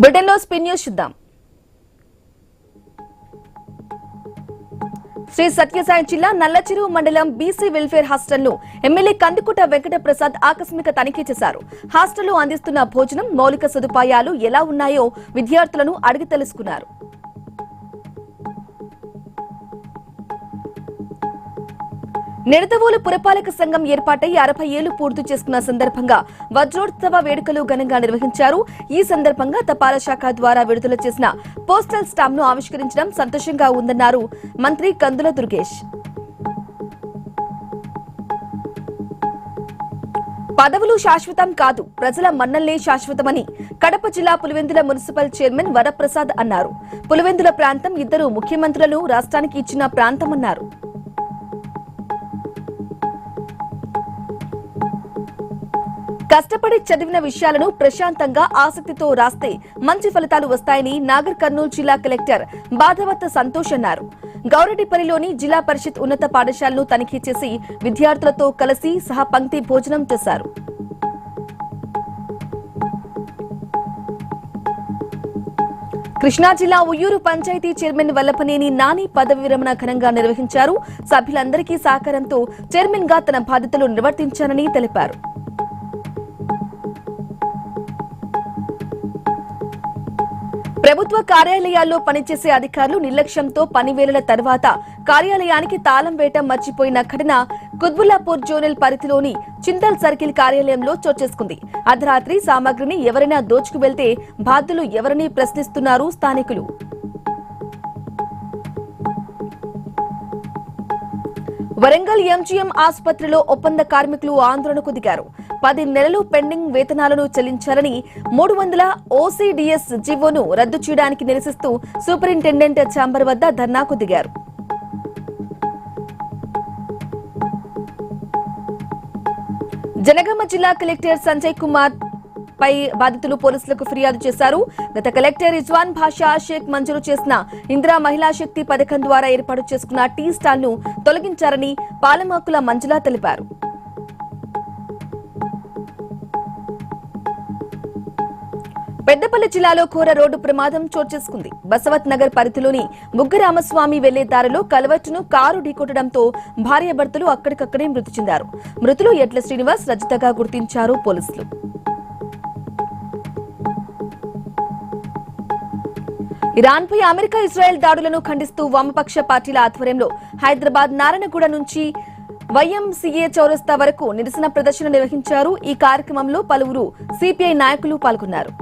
బ్రిటన్లో spin news చూద్దాం. శ్రీ సత్యసాయి జిల్లా నల్లచెరువు మండలం బీసీ వెల్ఫేర్ హాస్టల్ను ఎమ్మెల్యే కందుకుట వెంకట ప్రసాద్ ఆకస్మిక తనిఖీ చేశారు. హాస్టల్లో అందిస్తున్న భోజనం, మౌలిక సదుపాయాలు ఎలా ఉన్నాయో విద్యార్థులను అడిగి తెలుసుకున్నారు. నిడదవోలు పురపాలక సంఘం ఏర్పాటై 60 ఏళ్లు పూర్తి చేసుకున్న సందర్భంగా వజ్రోత్సవ వేడుకలు ఘనంగా నిర్వహించారు. ఈ సందర్భంగా తపాలా శాఖ ద్వారా విడుదల చేసిన పోస్టల్ స్టాంప్ను ఆవిష్కరించడం సంతోషంగా ఉందన్నారు మంత్రి కందుల దుర్గేష్. పదవులు శాశ్వతం కాదు, ప్రజల మన్నల్లే శాశ్వతమని కడప జిల్లా పులివెందుల మున్సిపల్ చైర్మన్ వరప్రసాద్ అన్నారు. పులివెందుల ప్రాంతం 2 ముఖ్యమంత్రులను రాష్ట్రానికి ఇచ్చిన ప్రాంతమన్నారు. కష్టపడి చదివిన విషయాలను ప్రశాంతంగా ఆసక్తితో రాస్తే మంచి ఫలితాలు వస్తాయని నాగర్ కర్నూలు జిల్లా కలెక్టర్ బాధవత్త సంతోష్ అన్నారు. గౌరెడ్డిపల్లిలోని జిల్లా పరిషత్ ఉన్నత పాఠశాలను తనిఖీ చేసి విద్యార్థులతో కలిసి సహపంక్తి భోజనం చేశారు. కృష్ణా జిల్లా ఉయ్యూరు పంచాయతీ చైర్మన్ వల్లపనేని నాని పదవి విరమణ ఘనంగా నిర్వహించారు. సభ్యులందరికీ సహకారంతో చైర్మన్ గా తన బాధ్యతలు నిర్వర్తించానని తెలిపారు. ప్రభుత్వ కార్యాలయాల్లో పనిచేసే అధికారులు నిర్లక్ష్యంతో పనివేళల తర్వాత కార్యాలయానికి తాళం వేయటం మర్చిపోయిన ఘటన కుత్బుల్లాపూర్ జోనల్ పరిధిలోని చింతల్ సర్కిల్ కార్యాలయంలో చోటు చేసుకుంది. అర్ధరాత్రి సామాగ్రిని ఎవరైనా దోచుకు వెళ్తే బాధ్యులు ఎవరని ప్రశ్నిస్తున్నారు స్థానికులు. వరంగల్ ఎంజీఎం ఆసుపత్రిలో ఒప్పంద కార్మికులు ఆందోళనకు దిగారు. 10 నెలలు పెండింగ్ వేతనాలను చెల్లించాలని 300 ఓసీడీఎస్ జీవోను రద్దు చేయడానికి నిరసిస్తూ సూపరింటెండెంట్ ఛాంబర్ వద్ద ధర్నాకు దిగారు. జనగామ జిల్లా కలెక్టర్ సంజయ్ కుమార్ పై బాధితులు పోలీసులకు ఫిర్యాదు చేశారు. గత కలెక్టర్ రిజ్వాన్ భాషా షేక్ మంజూరు చేసిన ఇందిరా మహిళా శక్తి పథకం ద్వారా ఏర్పాటు చేసుకున్న టీ స్టాల్ ను తొలగించారని పాలమాకుల మంజుల తెలిపారు. పెద్దపల్లి జిల్లాలో ఘోర రోడ్డు ప్రమాదం చోటు చేసుకుంది. బసవత్ నగర్ పరిధిలోని బుగ్గరామస్వామి వెళ్లే దారిలో కలవట్టును కారు ఢీకొట్టడంతో భార్యాభర్తలు అక్కడికక్కడే మృతి చెందారు. మృతులు ఎడ్ల శ్రీనివాస్, రజితగా గుర్తించారు పోలీసులు. ఇరాన్పై అమెరికా, ఇజ్రాయెల్ దాడులను ఖండిస్తూ వామపక్ష పార్టీల ఆధ్వర్యంలో హైదరాబాద్ నారాయణగూడ నుంచి వైఎంసీఏ చౌరస్తా వరకు నిరసన ప్రదర్శన నిర్వహించారు. ఈ కార్యక్రమంలో పలువురు సిపిఐ నాయకులు పాల్గొన్నారు.